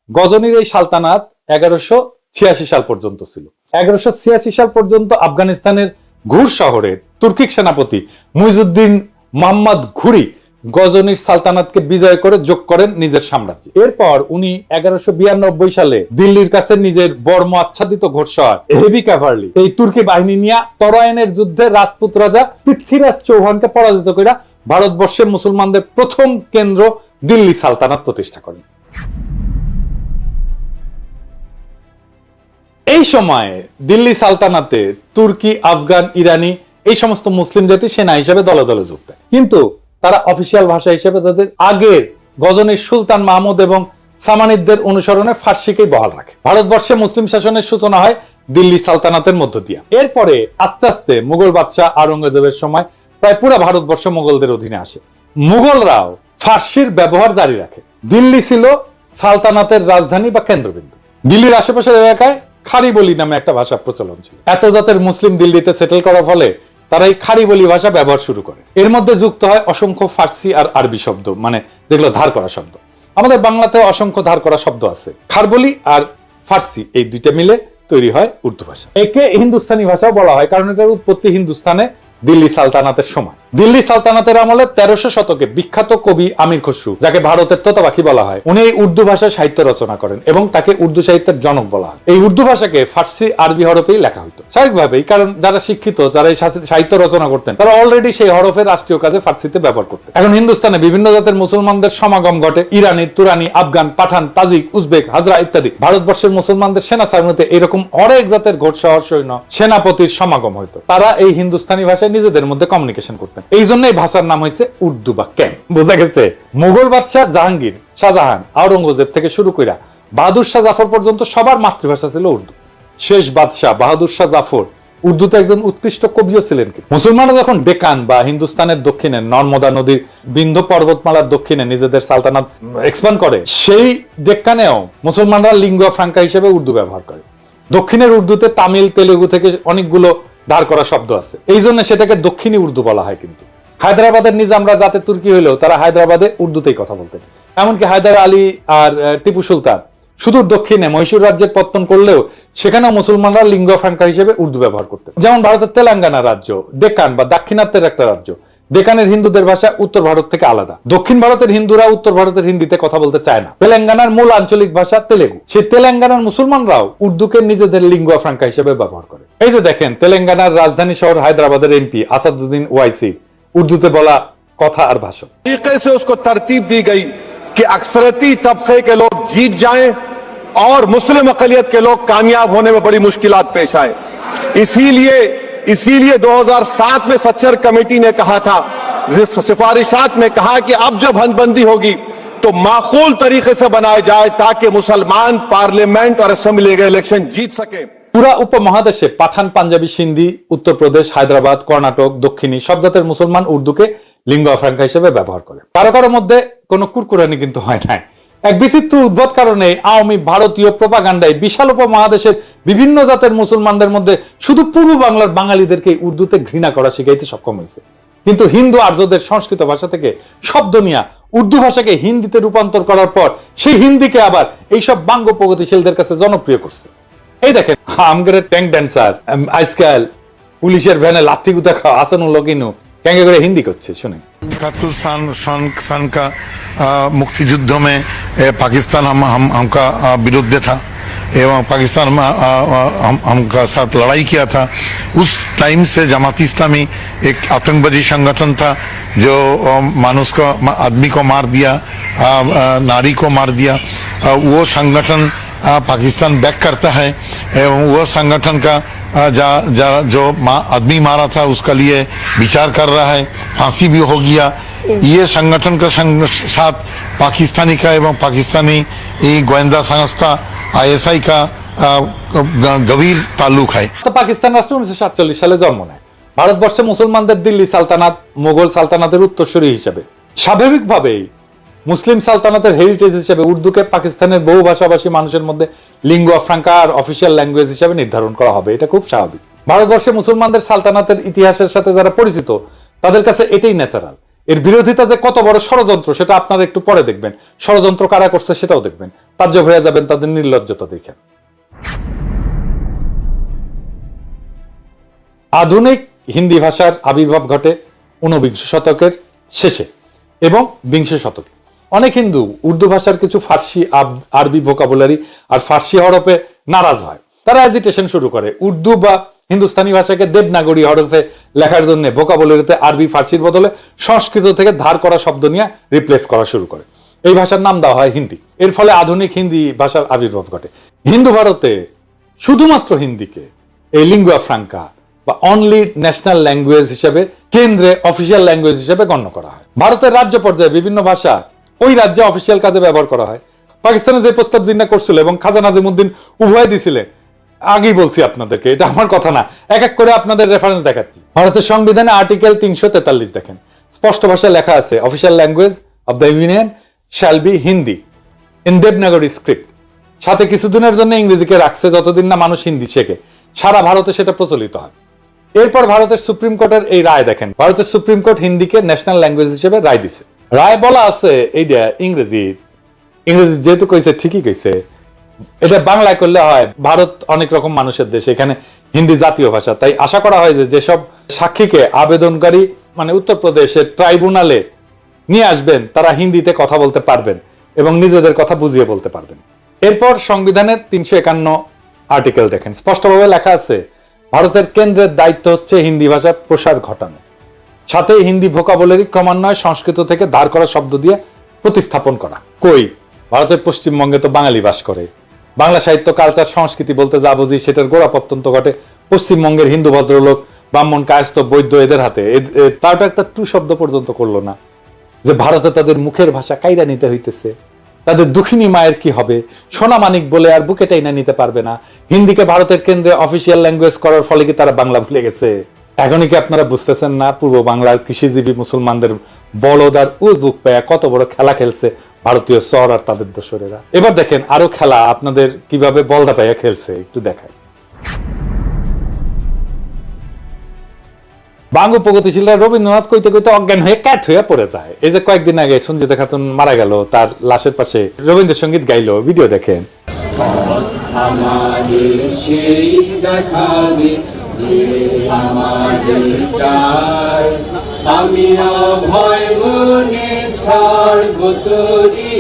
গজনীর এই সালতানাত 1186 সাল পর্যন্ত ছিল। 1186 সাল পর্যন্ত আফগানিস্তানের ঘুর শহরের তুর্কিক সেনাপতি মুইজুদ্দিন মোহাম্মদ ঘুরি গজনির সালতানাতকে বিজয় করে যোগ করেন নিজের সাম্রাজ্যে। এরপর উনি 1192 সালে দিল্লির কাছে নিজের বর্ম আচ্ছাদিত ঘোড়সওয়ার হেভি ক্যাভারলি এই তুর্কি বাহিনী নিয়ে তরাইনের যুদ্ধে রাজপুত রাজা পৃথ্বীরাজ চৌহানকে পরাজিত করে ভারতবর্ষের মুসলমানদের প্রথম কেন্দ্র দিল্লি সালতানাত প্রতিষ্ঠা করেন। এই সময়ে দিল্লি সালতানাতে তুর্কি, আফগান, ইরানি এই সমস্ত মুসলিম জাতি সেনা হিসেবে দলে দলে যোগ দেয়, কিন্তু তারা অফিসিয়াল ভাষা হিসেবে তাদের আগের গজনীর সুলতান মাহমুদ এবং সামানিদদের অনুসরণে ফার্সিকেই বহাল রাখে। ভারতবর্ষে মুসলিম শাসনের সূচনা হয় দিল্লি সালতানাতের মধ্য দিয়ে। এরপরে আস্তে আস্তে মুঘল বাদশাহ আওরঙ্গজেবের সময় প্রায় পুরো ভারতবর্ষ মুঘলদের অধীনে আসে। মুঘলরাও ফার্সির ব্যবহার জারি রাখে। দিল্লি ছিল সালতানাতের রাজধানী বা কেন্দ্রবিন্দু। দিল্লির আশেপাশের এলাকায় খারি বলি নামে একটা ভাষা প্রচলন ছিল। এত জাতের মুসলিম দিল্লিতে সেটেল করার ফলে তারা এই খারি বলি ভাষা ব্যবহার শুরু করে। এর মধ্যে যুক্ত হয় অসংখ্য ফার্সি আর আরবি শব্দ, মানে যেগুলো ধার করা শব্দ। আমাদের বাংলাতে অসংখ্য ধার করা শব্দ আছে। খারবলি আর ফার্সি এই দুইটা মিলে তৈরি হয় উর্দু ভাষা। একে হিন্দুস্তানি ভাষাও বলা হয়, কারণ এটার উৎপত্তি হিন্দুস্তানে দিল্লি সালতানাতের সময়। দিল্লি সালতানাতের আমলে 1300 শতকে বিখ্যাত কবি আমির খসরু, যাকে ভারতের তোতাপাখি বলা হয়, উনি এই উর্দু ভাষায় সাহিত্য রচনা করেন এবং তাকে উর্দু সাহিত্যের জনক বলা হয়। এই উর্দু ভাষাকে ফার্সি আরবি হরফেই লেখা হতো স্বাভাবিকভাবেই, কারণ যারা শিক্ষিত, যারা এই সাহিত্য রচনা করতেন, তারা অলরেডি সেই হরফের রাষ্ট্রীয় কাজে ফার্সিতে ব্যবহার করতেন। এখন হিন্দুস্তানে বিভিন্ন জাতের মুসলমানদের সমাগম ঘটে। ইরানি, তুরানি, আফগান, পাঠান, তাজিক, উজবেক, হাজরা ইত্যাদি। ভারতবর্ষের মুসলমানদের সেনা সামরিতে এরকম অনেক জাতের ঘোড়সওয়ার সৈন্য সেনাপতির সমাগম হইতো। তারা এই হিন্দুস্তানি ভাষায় নিজেদের মধ্যে কমিউনিকেশন করতেন। এই জন্য এই ভাষার নাম হয়েছে উর্দু বা ক্যাম। বোঝা গেছে? মুঘল বাদশাহ জাহাঙ্গীর, শাহজাহান, আওরঙ্গজেব থেকে শুরু করে বাহাদুর শাহ জাফর পর্যন্ত সবার মাতৃভাষা ছিল উর্দু। শেষ বাদশাহ বাহাদুর শাহ জাফর উর্দুতে একজন উৎকৃষ্ট কবিও ছিলেন। মুসলমানরা যখন ডেকান বা হিন্দুস্তানের দক্ষিণে নর্মদা নদীর বিন্ধ্য পর্বতমালার দক্ষিণে নিজেদের সালতানাত এক্সপ্যান্ড করে, সেই ডেক্কানেও মুসলমানরা লিঙ্গুয়া ফ্রাঙ্কা হিসেবে উর্দু ব্যবহার করে। দক্ষিণের উর্দুতে তামিল, তেলেগু থেকে অনেকগুলো ধার করা শব্দ আছে, এই জন্য সেটাকে দক্ষিণী উর্দু বলা হয়। কিন্তু হায়দ্রাবাদের নিজামরা যাতে তুর্কি হইলেও তারা হায়দ্রাবাদে উর্দুতেই কথা বলতেন। এমনকি হায়দার আলী আর টিপু সুলতান সুদূর দক্ষিণে মহীশূর রাজ্যের পত্তন করলেও সেখানেও মুসলমানরা লিঙ্গুয়া ফ্রাঙ্কা হিসেবে উর্দু ব্যবহার করতেন। যেমন ভারতের তেলেঙ্গানা রাজ্য ডেকান বা দাক্ষিণাত্যের একটা রাজ্য। ডেকানের হিন্দুদের ভাষা উত্তর ভারত থেকে আলাদা। দক্ষিণ ভারতের হিন্দুরা উত্তর ভারতের হিন্দিতে কথা বলতে চায় না। তেলেঙ্গানার মূল আঞ্চলিক ভাষা তেলেগু। সেই তেলেঙ্গানার মুসলমানরাও উর্দুকে নিজেদের লিঙ্গুয়া ফ্রাঙ্কা হিসেবে ব্যবহার করে। এই যে দেখেন, তেলেঙ্গানার রাজধানী শহর হায়দ্রাবাদের এমপি আসাদুদ্দিন ওয়াইসি উর্দুতে বলা কথা আর ভাষণ। तरीके से उसको तरतीब दी गई कि अक्सरती तबके के लोग जीत जाएं और मुस्लिम अकलियत के लोग कामयाब होने में बड़ी मुश्किलात पेश आए। इसीलिए 2007 में सच्चर कमेटी ने कहा था, सिफारिशात में कहा कि अब जब हदबंदी होगी तो माकूल तरीके से बनाए जाए ताकि मुसलमान पार्लियामेंट और असेंबली के इलेक्शन जीत सके। পুরা উপমহাদেশে পাঠান, পাঞ্জাবি, সিন্ধি, উত্তরপ্রদেশ, হায়দ্রাবাদ, কর্ণাটক, দক্ষিণী সব জাতের মুসলমান উর্দুকে লিঙ্গুয়া ফ্রাঙ্কা হিসেবে ব্যবহার করে। কারো কারো মধ্যে কোনো কুরকুরানি কিন্তু হয় নাই। এক বিচিত্র উদ্ভট কারণে আওয়ামী ভারতীয় প্রোপাগান্ডায় বিশাল উপমহাদেশের বিভিন্ন জাতের মুসলমানদের মধ্যে শুধু পূর্ব বাংলার বাঙালিদেরকে উর্দুতে ঘৃণা করা শিখাইতে সক্ষম হয়েছে। কিন্তু হিন্দু আর্যদের সংস্কৃত ভাষা থেকে শব্দ নিয়ে উর্দু ভাষাকে হিন্দিতে রূপান্তর করার পর সেই হিন্দিকে আবার এইসব বাঙ্গ প্রগতিশীলদের কাছে জনপ্রিয় করছে। এই দেখেন আমগের ট্যাঙ্ক ড্যান্সার আজকাল পুলিশের ভ্যানে লাথি গুতা খাওয়া আসানুল লকিনু ক্যাঙ্গে করে হিন্দি করছে, শুনে। 71 सन का मुक्तियुद्ध में पाकिस्तान हमका विरुद्ध था एवं पाकिस्तान में हमका साथ लड़ाई किया था। उस टाइम से जमात इस्लामी एक आतंकवादी संगठन था जो मानुष को, आदमी को मार दिया, नारी को मार दिया। वो संगठन पाकिस्तान बैक करता है एवं वो संगठन का जो आदमी मारा था उसका लिए विचार कर रहा है, फांसी भी हो गया। ये संगठन का साथ पाकिस्तानी का एवं पाकिस्तानी गोয়েন্দা संस्था ISI का गভীর ताल्लुक है। তো পাকিস্তান রাষ্ট্র 1947 সালে জন্ম নেয়। ভারতবর্ষে মুসলমানদের দিল্লি সালতানাত মোগল সালতানাতের উত্তরসূরি হিসেবে। স্বাভাবিকভাবেই মুসলিম সালতানাতের হেরিটেজ হিসেবে উর্দুকে পাকিস্তানের বহু ভাষাভাষী মানুষের মধ্যে লিঙ্গুয়া ফ্রাঙ্কা আর অফিসিয়াল ল্যাঙ্গুয়েজ হিসেবে নির্ধারণ করা হবে, এটা খুব স্বাভাবিক। ভারতবর্ষে মুসলমানদের সালতানাতের ইতিহাসের সাথে যারা পরিচিত তাদের কাছে এটাই ন্যাচারাল। এর বিরোধিতা যে কত বড় ষড়যন্ত্র সেটা আপনারা একটু পরে দেখবেন, ষড়যন্ত্র কারা করছে সেটাও দেখবেন, তাজ্জব হয়ে যাবেন তাদের নির্লজ্জতা দেখে। আধুনিক হিন্দি ভাষার আবির্ভাব ঘটে 19 শতকের শেষে এবং 20 শতকে। অনেক হিন্দু উর্দু ভাষার কিছু ফার্সি আরবি ভোকাবুলারি আর ফার্সি হরফে নারাজ হয়। তারা এজিটেশন শুরু করে, উর্দু বা হিন্দুস্তানি ভাষাকে দেবনাগরী হরফে লেখার জন্য ভোকাবুলারিতে আরবি ফার্সির বদলে সংস্কৃত থেকে ধার করা শব্দ নিয়ে রিপ্লেস করা শুরু করে। এই ভাষার নাম দেওয়া হয় হিন্দি। এর ফলে আধুনিক হিন্দি ভাষার আবির্ভাব ঘটে। হিন্দু ভারতে শুধুমাত্র হিন্দিকে এই লিঙ্গুয়া ফ্রাঙ্কা বা অনলি ন্যাশনাল ল্যাঙ্গুয়েজ হিসেবে কেন্দ্রে অফিসিয়াল ল্যাঙ্গুয়েজ হিসেবে গণ্য করা হয়। ভারতের রাজ্য পর্যায়ে বিভিন্ন ভাষা ওই রাজ্যে অফিসিয়াল কাজে ব্যবহার করা হয়। পাকিস্তানে যে প্রস্তাব জিন্না করছিল এবং খাজা নাজিমুদ্দিন উভয় দিছিলেন, আগেই বলছি আপনাদেরকে, এটা আমার কথা না, এক এক করে আপনাদের রেফারেন্স দেখাচ্ছি। ভারতের সংবিধানে আর্টিকেল 343 দেখেন, স্পষ্ট ভাষায় লেখা আছে official language of the union shall be Hindi in Devanagari script. সাথে কিছুদিনের জন্য ইংরেজিকে রাখছে, যতদিন না মানুষ হিন্দি শেখে। সারা ভারতে সেটা প্রচলিত হয়। এরপর ভারতের সুপ্রিম কোর্টের এই রায় দেখেন, ভারতের সুপ্রিম কোর্ট হিন্দিকে ন্যাশনাল ল্যাঙ্গুয়েজ হিসেবে রায় দিছে। রায় বলা আছে এইটা ইংরেজি যেহেতু কইছে ঠিকই কইছে, এটা বাংলায় করলে হয়। ভারত অনেক রকম মানুষের দেশ, এখানে হিন্দি জাতীয় ভাষা। তাই আশা করা হয় যে যেসব সাক্ষীকে আবেদনকারী মানে উত্তরপ্রদেশের ট্রাইব্যুনালে নিয়ে আসবেন তারা হিন্দিতে কথা বলতে পারবেন এবং নিজেদের কথা বুঝিয়ে বলতে পারবেন। এরপর সংবিধানের 351 আর্টিকেল দেখেন, স্পষ্টভাবে লেখা আছে ভারতের কেন্দ্রের দায়িত্ব হচ্ছে হিন্দি ভাষার প্রসার ঘটানো, সাথে হিন্দি ভোকাবুলারি ক্রমান্বয়ে সংস্কৃত থেকে ধার করা শব্দ দিয়ে প্রতিস্থাপন করা। কই, ভারতের পশ্চিমবঙ্গে তো বাঙালি বাস করে। বাংলা সাহিত্য, কালচার, সংস্কৃতি বলতে যা বুঝি সেটার গোড়াপত্তন তো ঘটে পশ্চিমবঙ্গের হিন্দু ভদ্রলোক, ব্রাহ্মণ, কায়স্থ, বৈদ্য এদের হাতে। তারটা একটা টু শব্দ পর্যন্ত করলো না যে ভারতে তাদের মুখের ভাষা কাইরা নিতে হইতেছে। তাদের দুঃখিনী মায়ের কি হবে, সোনা মানিক বলে আর বুকে টাইনা নিতে পারবে না। হিন্দিকে ভারতের কেন্দ্রে অফিসিয়াল ল্যাঙ্গুয়েজ করার ফলে কি তারা বাংলা ভুলে গেছে? এখনই কি আপনারা বুঝতেছেন না পূর্ব বাংলার কৃষিজীবী মুসলমানদের বলদ আর উজবুক পেয়া কত বড় খেলা খেলছে ভারতীয় শহর আর তাদের দোসরেরা? এবার দেখেন আরো খেলা আপনাদের কিভাবে বলদা পাইয়া খেলছে, একটু দেখায়। বাঙ্গ প্রগতিশীলরা রবীন্দ্রনাথ কইতে কইতে অজ্ঞান হয়ে ক্যাট হয়ে পড়ে যায়। এই যে কয়েকদিন আগে সঞ্জিতা খাতুন মারা গেল, তার লাশের পাশে রবীন্দ্রসঙ্গীত গাইলো, ভিডিও দেখেন। আমি অভয় মনে ছাড়ব তোরি,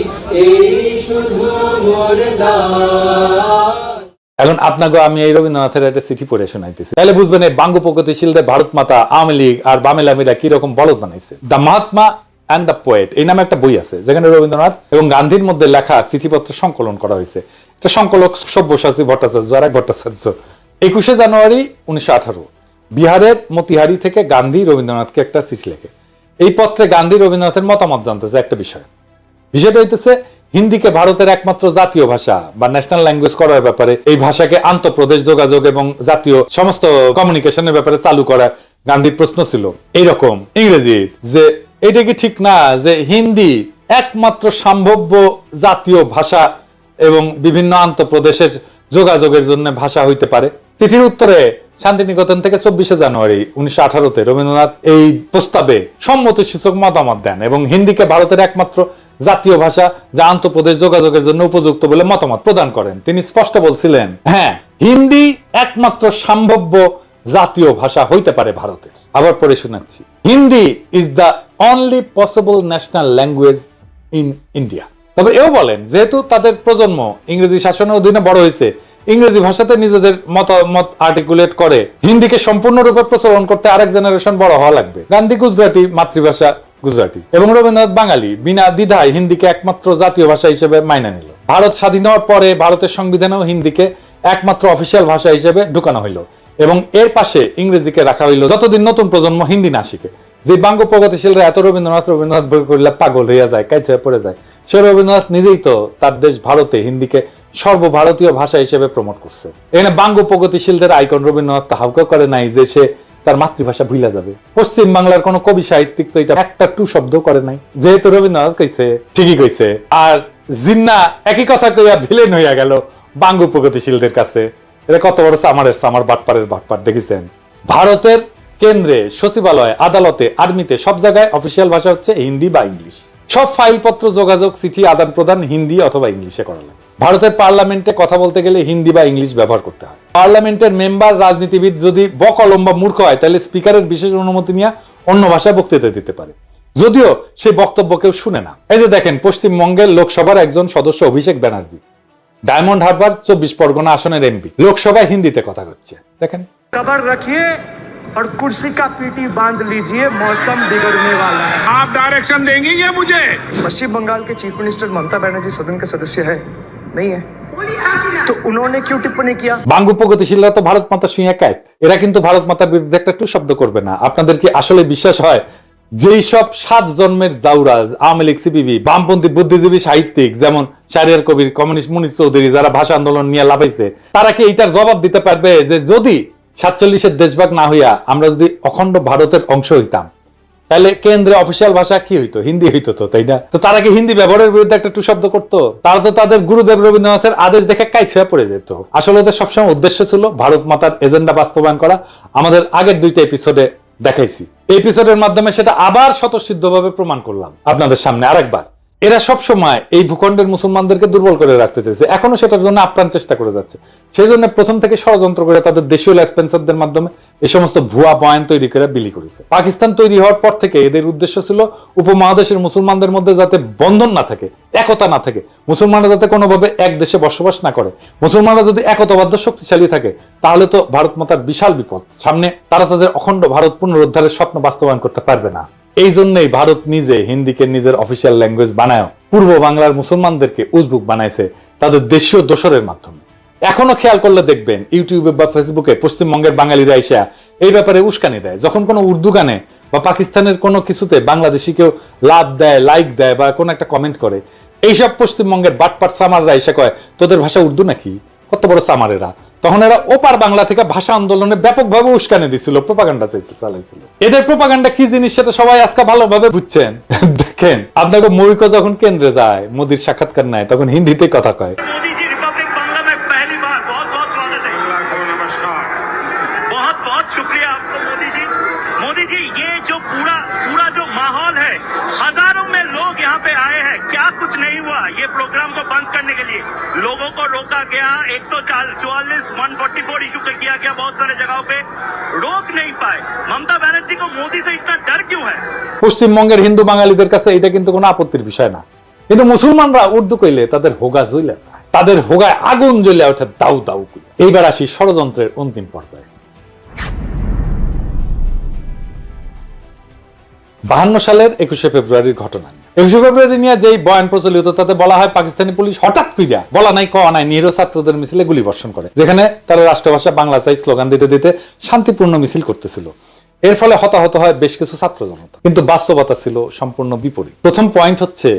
এই শুধু মোর দান। এখন আপনাকে আমি এই রবীন্দ্রনাথের একটা চিঠি পড়ে শোনাইতেছি, তাহলে বুঝবেন এই বাঙ্গ প্রগতিশীলদের ভারত মাতা, আওয়ামী লীগ আর বামেলামিরা কি রকম বলদ বানাইছে। The Mahatma and the poet এই নামে একটা বই আছে, যেখানে রবীন্দ্রনাথ এবং গান্ধীর মধ্যে লেখা চিঠিপত্র সংকলন করা হয়েছে। এটা সংকলক সব্যসাচী ভট্টাচার্য আর এক ভট্টাচার্য। 21 জানুয়ারি 1918 বিহারের মতিহারি থেকে গান্ধী রবীন্দ্রনাথকে একটা চিঠি লেখে। এই পত্রে গান্ধী রবীন্দ্রনাথের মতামত জানতেছে একটা বিষয়টা হইতেছে হিন্দিকে ভারতের একমাত্র জাতীয় ভাষা বা ন্যাশনাল ল্যাঙ্গুয়েজ করার ব্যাপারে, এই ভাষাকে আন্তঃপ্রদেশ যোগাযোগ এবং জাতীয় সমস্ত কমিউনিকেশনের ব্যাপারে চালু করা গান্ধীর প্রশ্ন ছিল এইরকম ইংরেজি, যে এটা কি ঠিক না যে হিন্দি একমাত্র সম্ভাব্য জাতীয় ভাষা এবং বিভিন্ন আন্তঃপ্রদেশের যোগাযোগের জন্য ভাষা হইতে পারে? চিঠির উত্তরে শান্তিনিকেতন থেকে 24শে জানুয়ারি 1918-তে রবীন্দ্রনাথ এই প্রস্তাবে সম্মতিসূচক মতামত দেন এবং হিন্দিকে ভারতের একমাত্র জাতীয় ভাষা যা আন্তঃপ্রদেশ যোগাযোগের জন্য উপযুক্ত বলে মতামত প্রদান করেন। তিনি স্পষ্ট বলছিলেন, হ্যাঁ, হিন্দি একমাত্র সম্ভাব্য জাতীয় ভাষা হইতে পারে ভারতের। আবার পড়ে শোনাচ্ছি, Hindi is the only possible national language in India. তবে এও বলেন, যেহেতু তাদের প্রজন্ম ইংরেজি শাসনের অধীনে বড় হয়েছে, ইংরেজি ভাষাতে নিজেদের মতামত আর্টিকুলেট করে হিন্দিকে সম্পূর্ণরূপে প্রচলন করতে আরেক জেনারেশন বড় হওয়া লাগবে। গান্ধী গুজরাটি, মাতৃভাষা গুজরাটি, এবং রবীন্দ্রনাথ বাঙালি, বিনা দ্বিধায় হিন্দিকে একমাত্র জাতীয় ভাষা হিসেবে মাইনা নিল। ভারত স্বাধীন হওয়ার পরে ভারতের সংবিধানেও হিন্দিকে একমাত্র অফিসিয়াল ভাষা হিসেবে ঢুকানো হইল এবং এর পাশে ইংরেজিকে রাখা হইল যতদিন নতুন প্রজন্ম হিন্দি না শিখে। যে বাঙ্গ প্রগতিশীলরা এত রবীন্দ্রনাথ করলে পাগল হইয়া যায়, কাইট হয়ে পড়ে যায়, সে রবীন্দ্রনাথ নিজেই তো তার দেশ ভারতে হিন্দিকে সর্বভারতীয় ভাষা হিসেবে প্রমোট করছে। এখানে বাঙ্গ প্রগতিশীলদের আইকন রবীন্দ্রনাথ তাহাউকে করে নাই যে সে তার মাতৃভাষা ভুলা যাবে। পশ্চিম বাংলার কোন কবি সাহিত্যিক তো এটা একটা টু শব্দ করে নাই, যেহেতু রবীন্দ্রনাথ কইছে, ঠিকই কইছে। আর জিন্না একই কথা কইয়া ভিলেন হইয়া গেল বাঙ্গ প্রগতিশীলদের কাছে। এটা কত বড় সামার বাটপারের বাটপার দেখেছেন। ভারতের কেন্দ্রে, সচিবালয়, আদালতে, আর্মিতে, সব জায়গায় অফিসিয়াল ভাষা হচ্ছে হিন্দি বা ইংলিশ। সব ফাইলপত্র, যোগাযোগ, চিঠি আদান প্রদান হিন্দি অথবা ইংলিশে করা লাগে। ভারতের পার্লামেন্টে কথা বলতে গেলে হিন্দি বা ইংলিশ ব্যবহার করতে হয়। পার্লামেন্টের মেম্বার, রাজনীতিবিদ যদি বকলম বা মূর্খ হয় তাহলে স্পিকারের বিশেষ অনুমতি নিয়ে অন্য ভাষায় বক্তৃতা দিতে পারে, যদিও সেই বক্তব্য কেউ শুনে না। এই যে দেখেন, পশ্চিমবঙ্গের লোকসভার একজন সদস্য অভিষেক ব্যানার্জি ডায়মন্ড হারবার 24 পরগনা আসনের এমপি, লোকসভায় হিন্দিতে কথা হচ্ছে। দেখেন, खबर रखिए और कुर्सी का पीटी बांध लीजिए, मौसम बिगड़ने वाला है। आप डायरेक्शन देंगी ये मुझे? पश्चिम बंगाल के चीफ मिनिस्टर ममता बनर्जी सदन के सदस्य है, नहीं है? तो उन्होंने क्यों टिप्पणी किया? বাঙ্গু প্রগতিশীলরা তো ভারত মাতা শুইয়া কায়েত, এরা কিন্তু ভারত মাতার বিরুদ্ধে একটা টু শব্দ করবে না। আপনাদের কি আসলে বিশ্বাস হয় যেই সব 7 জন্মের জাউরাজ, আওয়ামী লীগ, সিপিবি, বামপন্থী বুদ্ধিজীবী সাহিত্যিক যেমন শাহরিয়ার কবির, কমিউনিস্ট মুনির চৌধুরী, যারা ভাষা আন্দোলন নিয়ে লাফাইছে, তারা কি এইটার জবাব দিতে পারবে যে যদি 47-এর দেশভাগ না হইয়া আমরা যদি অখণ্ড ভারতের অংশ হইতাম তাহলে কেন্দ্রে অফিসিয়াল ভাষা কি হইতো? হিন্দি হইতো তো, তাই না? তো তারা কি হিন্দি ব্যবহারের বিরুদ্ধে একটা টু শব্দ করতো? তারা তো তাদের গুরুদেব রবীন্দ্রনাথের আদেশ দেখে কাইট হয়ে পড়ে যেত। আসলে ওদের সবসময় উদ্দেশ্য ছিল ভারত মাতার এজেন্ডা বাস্তবায়ন করা। আমাদের আগের 2টা এপিসোডে দেখাইছি, এপিসোডের মাধ্যমে সেটা আবার স্বতঃসিদ্ধভাবে প্রমাণ করলাম আপনাদের সামনে আরেকবার। এরা সব সময় এই ভূখণ্ডের মুসলমানদেরকে দুর্বল করে রাখতে চেয়েছে, এখনো সেটার জন্য আপ্রাণ চেষ্টা করে যাচ্ছে। সেই জন্য প্রথম থেকে ষড়যন্ত্র করে তাদের দেশীয় লেসপেন্সারদের মাধ্যমে এই সমস্ত ভুয়া বয়ান তৈরি করে বিলি করেছে। পাকিস্তান তৈরি হওয়ার পর থেকে এদের উদ্দেশ্য ছিল উপমহাদেশের মুসলমানদের মধ্যে যাতে বন্ধন না থাকে, একতা না থাকে, মুসলমানরা যাতে কোনোভাবে এক দেশে বসবাস না করে। মুসলমানরা যদি একতাবদ্ধ শক্তিশালী থাকে তাহলে তো ভারত মাতার বিশাল বিপদ সামনে, তারা তাদের অখণ্ড ভারত পুনরুদ্ধারের স্বপ্ন বাস্তবায়ন করতে পারবে না। এই জন্যই ভারত নিজে হিন্দিকে নিজের অফিসিয়াল ল্যাঙ্গুয়েজ বানায় পূর্ব বাংলার মুসলমানদেরকে উজবুক বানাইছে তাদের দেশীয় দোসরের মাধ্যমে। এখনো খেয়াল করলে দেখবেন ইউটিউবে বা ফেসবুকে পশ্চিমবঙ্গের বাঙালিরা এসে এই ব্যাপারে উস্কানি দেয়। যখন কোনো উর্দু গানে বা পাকিস্তানের কোনো কিছুতে বাংলাদেশি কেউ লাভ দেয়, লাইক দেয় বা কোনো একটা কমেন্ট করে, এইসব পশ্চিমবঙ্গের বাটপাট সামাররা এসে কয় তোদের ভাষা উর্দু নাকি? কত বড় সামারেরা! তখন এরা ওপার বাংলা থেকে ভাষা আন্দোলনে ব্যাপকভাবে উস্কানি দিছিল, প্রোপাগান্ডা চালাইছিল। এদের প্রোপাগান্ডা কি জিনিস সেটা সবাই আজকে ভালোভাবে বুঝছেন। দেখেন, আপনাকে মৌলিক যখন কেন্দ্রে যায়, মোদির সাক্ষাৎকার নেয়, তখন হিন্দিতে কথা কয়। मोदी जी रिपब्लिक बांग्ला में पहली बार बहुत बहुत स्वागत है। नमस्कार, बहुत बहुत शुक्रिया आपको मोदी जी। मोदी जी, ये जो पूरा जो माहौल है, हजारों में लोग यहाँ पे आए हैं, क्या कुछ नहीं हुआ? ये प्रोग्राम को बंद करने के लिए लोगों को रोका गया, 144, 144 इशू किया गया, बहुत सारे जगहों पे रोक नहीं पाए। ममता बनर्जी को मोदी से इतना डर क्यों है? পশ্চিমবঙ্গের হিন্দু বাঙালিদের কাছে এটা কিন্তু কোনো আপত্তির বিষয় না, কিন্তু মুসলমানরা উর্দু কইলে তাদের হোগা জ্বলে যায়, তাদের হোগায় আগুন জ্বলে ওঠে দাউ দাউ করে। এইবার আসি ষড়যন্ত্রের অন্তিম পর্যায়ে। 52 সালের 21শে ফেব্রুয়ারির ঘটনা। 21শে ফেব্রুয়ারি নিয়ে যেই বয়ান প্রচলিত তাতে বলা হয় পাকিস্তানি পুলিশ হঠাৎ কইরা বলা নাই কওয়া নাই নিরীহ ছাত্রদের মিছিলে গুলি বর্ষণ করে, যেখানে তারা রাষ্ট্রভাষা বাংলা চাই স্লোগান দিতে দিতে শান্তিপূর্ণ মিছিল করতেছিল। এর ফলে হতাহত হয় বেশ কিছু ছাত্র জনতা, কিন্তু বাস্তবতা ছিল সম্পূর্ণ বিপরীত। প্রথম পয়েন্ট হচ্ছে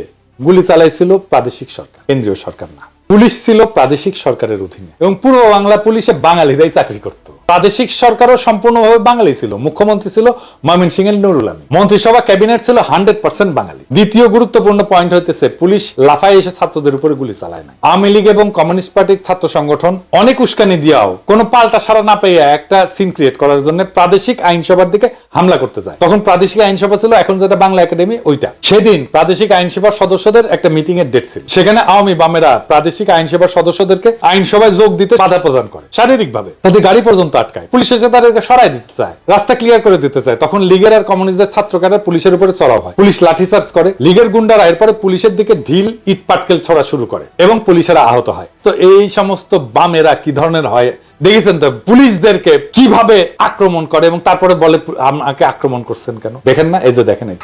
গুলি চালাইছিল প্রাদেশিক সরকার, কেন্দ্রীয় সরকার না। পুলিশ ছিল প্রাদেশিক সরকারের অধীনে এবং পূর্ব বাংলা পুলিশে বাঙালিরাই চাকরি করত। প্রাদেশিক সরকারও সম্পূর্ণভাবে বাঙালি ছিল। মুখ্যমন্ত্রী ছিল ময়মনসিংহের নুরুল আমিন, মন্ত্রিসভা ক্যাবিনেট ছিল 100% বাঙালি। দ্বিতীয় গুরুত্বপূর্ণ পয়েন্ট হইতেছে পুলিশ লাফায় এসে ছাত্রদের উপরে গুলি চালায় না। আওয়ামী লীগ এবং কমিউনিস্ট পার্টির ছাত্র সংগঠন অনেক উস্কানি দিয়াও কোনো পাল্টা সাড়া না পেয়ে একটা সিন ক্রিয়েট করার জন্য প্রাদেশিক আইনসভার দিকে হামলা করতে যায়। তখন প্রাদেশিক আইনসভা ছিল এখন যেটা বাংলা একাডেমি, ওইটা। সেদিন প্রাদেশিক আইনসভার সদস্যদের একটা মিটিং এর ডেট ছিল। সেখানে আওয়ামী বামেরা প্রাদেশিক আইনসভার সদস্যদেরকে আইনসভায় যোগ দিতে বাধা প্রদান করে শারীরিকভাবে, তাদের গাড়ি পর্যন্ত আটকায়। পুলিশ এসে তাদেরকে সরাই দিতে চায়, রাস্তা ক্লিয়ার করে দিতে চায়। তখন লীগের আর কমিউনিস্টদের ছাত্রকারা পুলিশের উপরে চড়াও হয়, পুলিশ লাঠিচার্জ করে। লীগের গুন্ডারা এরপরে পুলিশের দিকে ঢিল ইট পাটকেল ছড়া শুরু করে এবং পুলিশেরা আহত হয়। তো এই সমস্ত বামেরা কি ধরনের হয় দেখেছেন তো, পুলিশদেরকে কিভাবে আক্রমণ করে এবং তারপরে বলে আমাকে আক্রমণ করছেন কেন, দেখেন না? এই যে দেখেন, এই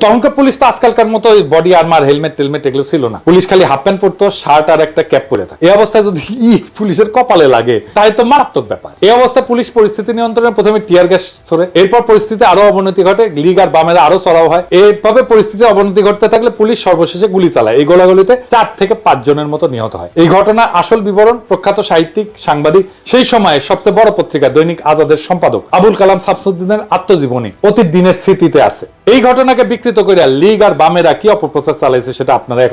তখনকার পুলিশ তো আজকালকার মতো বডি আর্মার, হেলমেট টেলমেট এগুলো ছিল না। পুলিশ খালি হাফ প্যান্ট পরতো, শার্ট আর একটা ক্যাপ পরে থাকে। এই অবস্থায় যদি ইট পুলিশের কপালে লাগে তাই তো মারাত্মক ব্যাপার। এই অবস্থায় পুলিশ পরিস্থিতি নিয়ন্ত্রণে প্রথমে টিয়ার গ্যাস ছোড়ে, এরপর পরিস্থিতি আরো অবনতি ঘটে, লীগ আর বামেরা আরো চড়াও হয়। এইভাবে পরিস্থিতি অবনতি ঘটতে থাকলে পুলিশ সর্বশেষে গুলি চালায়। এই গোলাগুলিতে 4 থেকে 5 জনের মতো নিহত হয়। এই ঘটনা আসল বিবরণ প্রখ্যাত সাহিত্যিক, সাংবাদিক, সেই সময়ে সবচেয়ে বড় পত্রিকা দৈনিক আজাদের সম্পাদক আবুল কালাম শামসুদ্দিনের আত্মজীবনী অতীত দিনের স্মৃতিতে আছে। এই ঘটনাকে বিকৃত করে লীগ আর বামেরা কি অপপ্রচার চালাইছে সেটা আপনারা এখন